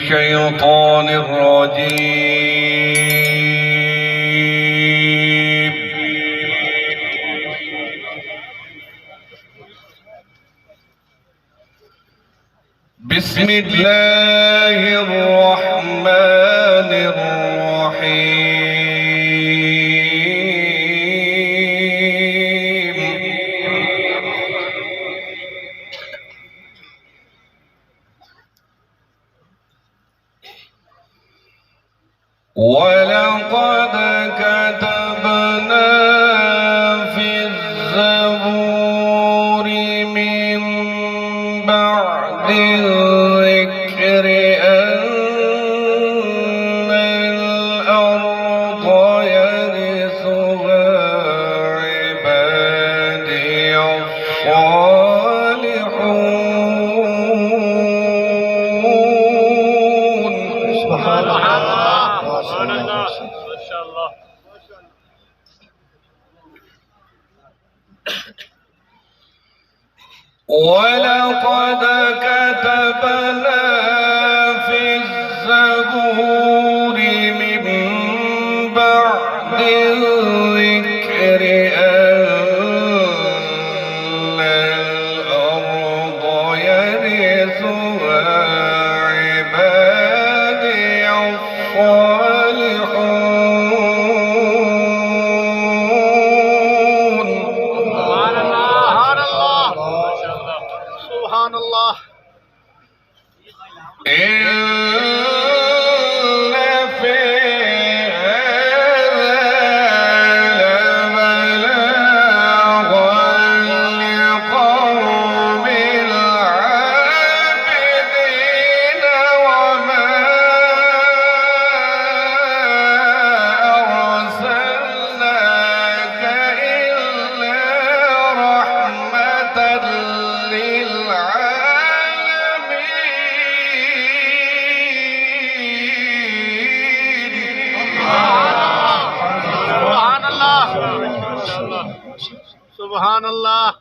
الشيطان الرجيم. بسم الله الرحمن الرحيم. ولقد كتبنا في الزبور من بعد الذكر أن الأرض يرثها عبادي الصالحون. سبحان الله. ولقد كتبنا في الزبور من بعد الذكر أن الأرض يرثها عبادي الصالحون. سبحان الله.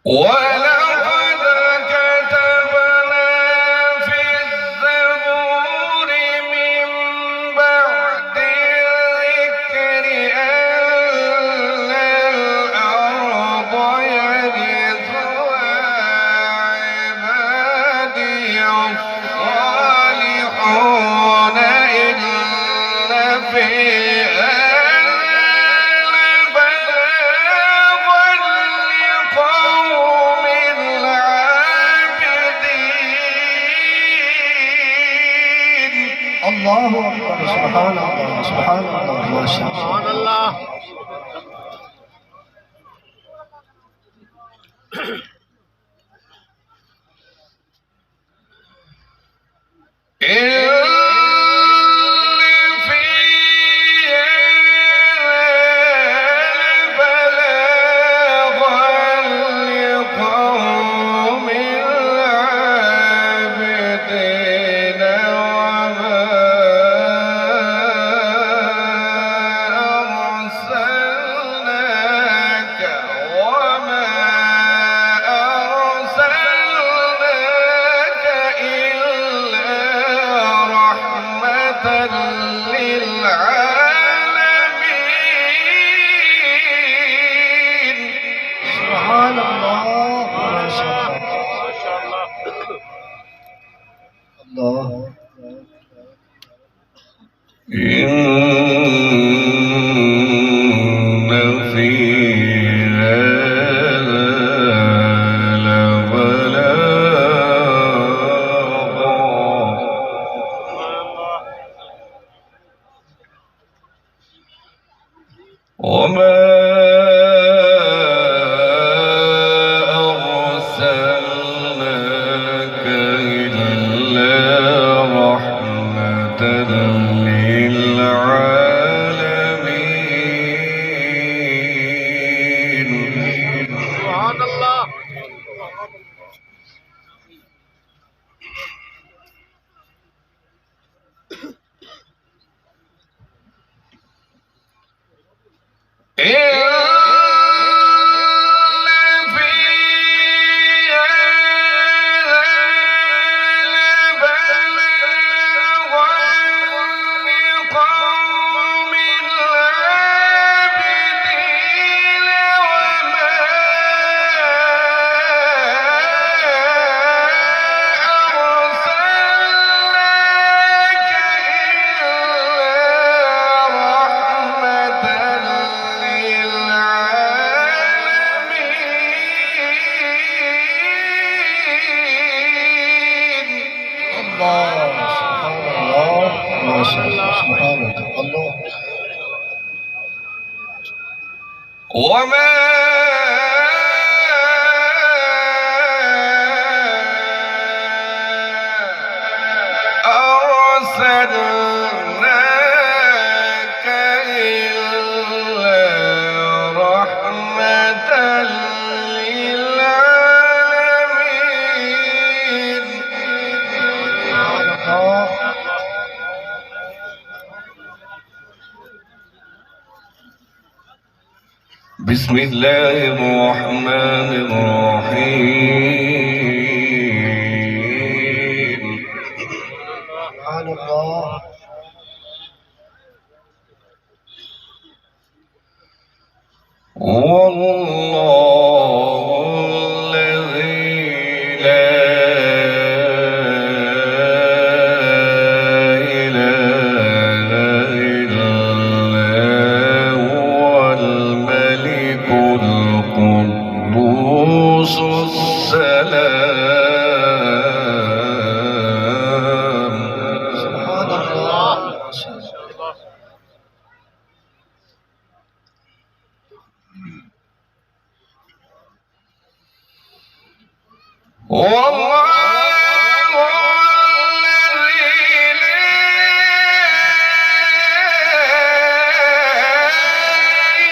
ولقد كتبنا في الزبور من بعد الذكر أن الأرض يرثها عبادي الصالحون. إن في الله أكبر. سبحان الله. سبحان الله. ما شاء الله. سبحان الله. إن في هذا الله سبحان الله ما شاء الله سبحانك الله. وما أرسلناك إلا رحمة للعالمين. بسم الله الرحمن الرحيم. سبحان الله. والله الذي لا إله إلا هو الملك القدوس السلام. سبحان الله ما شاء الله. والله الذي لا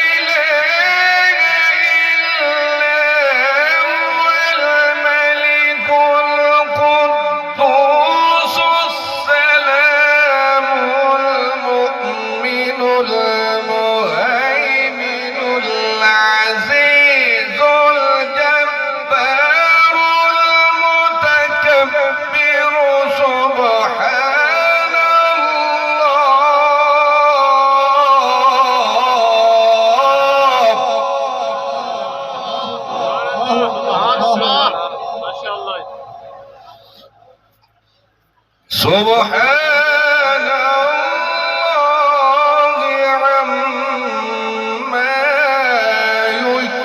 إله إلا هو الملك القدوس السلام المؤمن المهيمن العزيز الجبار المتكبر سبحان الله. ما شاء الله. سبحان الله عما يشركون.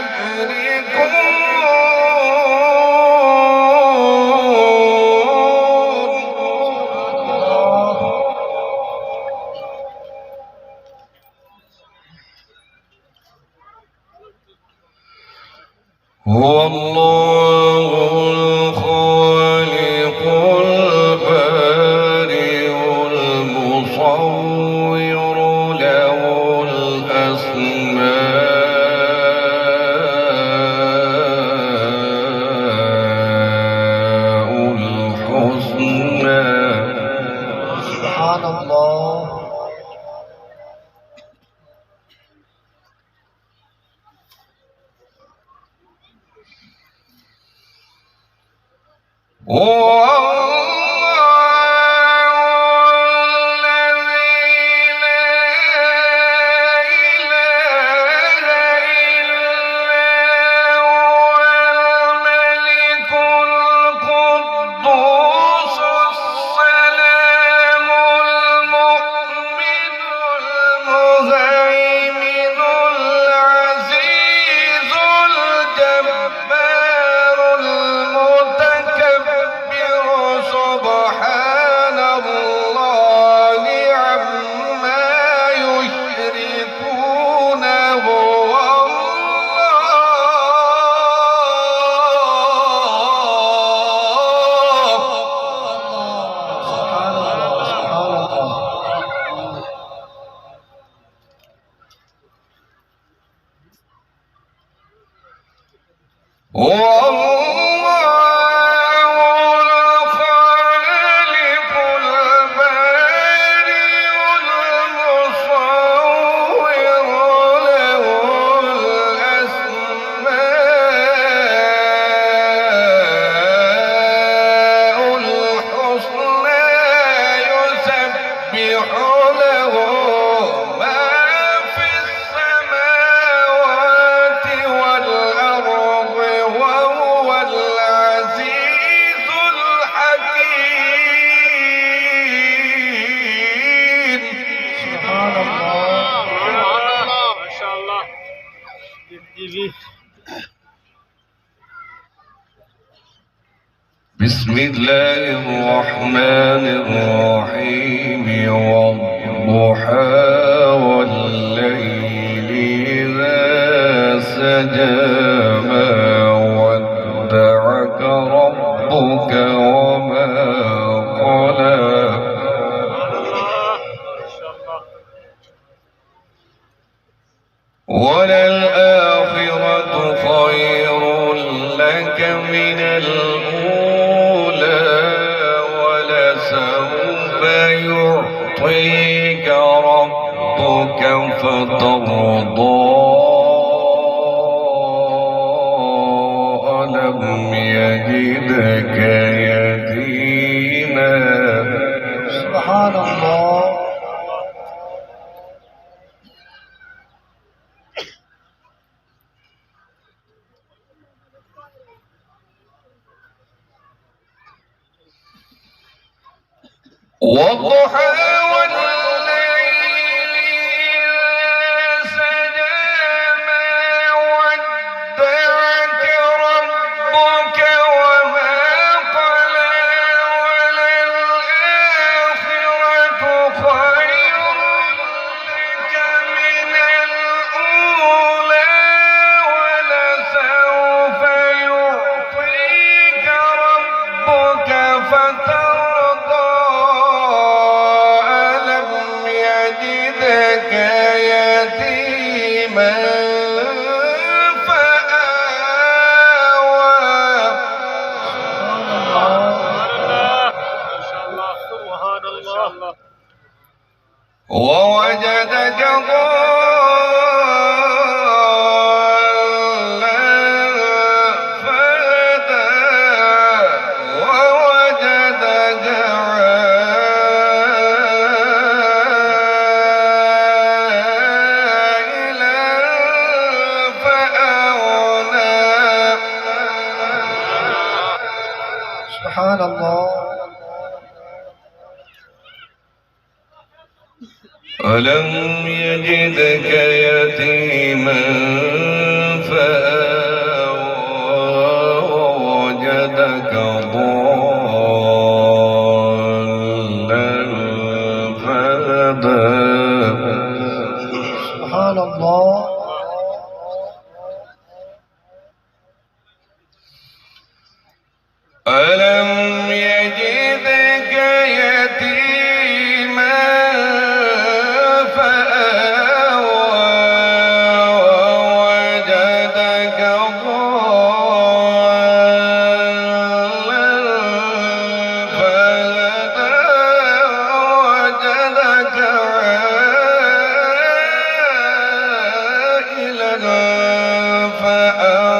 هو الله الخالق البارئ المصور له الأسماء الحسنى. سبحان الله. هو الله الذي لا إله إلا هو الملك القدوس السلام المؤمن المهيمن العزيز الجبار المتكبر سبحان الله عما يشركون. هو سبحان الله سبحان الله. الخالق البارئ المصور له الأسماء الحسنى يسبح له ما في السماوات والأرض وهو العزيز الحكيم. سبحان الله. ما شاء الله. بسم الله الرحمن الرحيم والضحى والليل إذا سجى ما ودعك ربك وما قلى وللآخرة خير لك من الأولى ولسوف يعطيك ربك فترضى ألم يجدك يتيما سبحان الله. والضحى والليل إذا سجى ما ودعك ربك وما قلى وللآخرة خير لك من الأولى ولسوف يعطيك ربك فترضى يتيما فآوى ووجدك ضالا فهدى ووجدك سبحان الله. ألم يجدك يتيما فآوى ووجدك ضالا فهدى سبحان الله. ألم يجدك يتيما فآوى ووجدك ضالا فهدى ووجدك عائلا فأغنى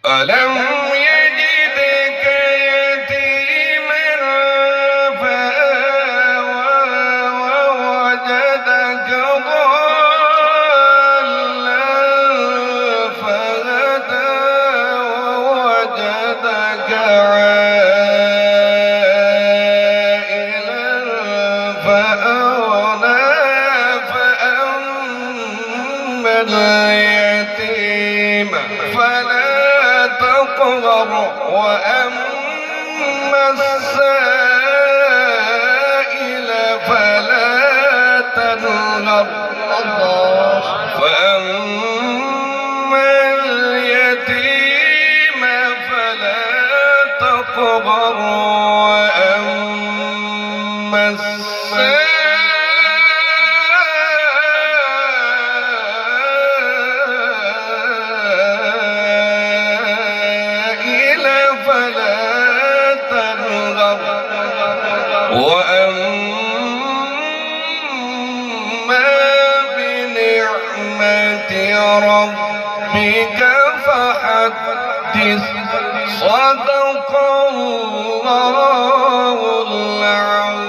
ألم يجدك يتيما فآوى ووجدك ضالا فهدى ووجدك عائلا فأغنى فأما اليتيم فلا تقهر وأما السائل فلا تنهر فأما اليتيم فلا تقهر وأما السائل وأما بنعمة ربك فحدث صدق الله العظيم.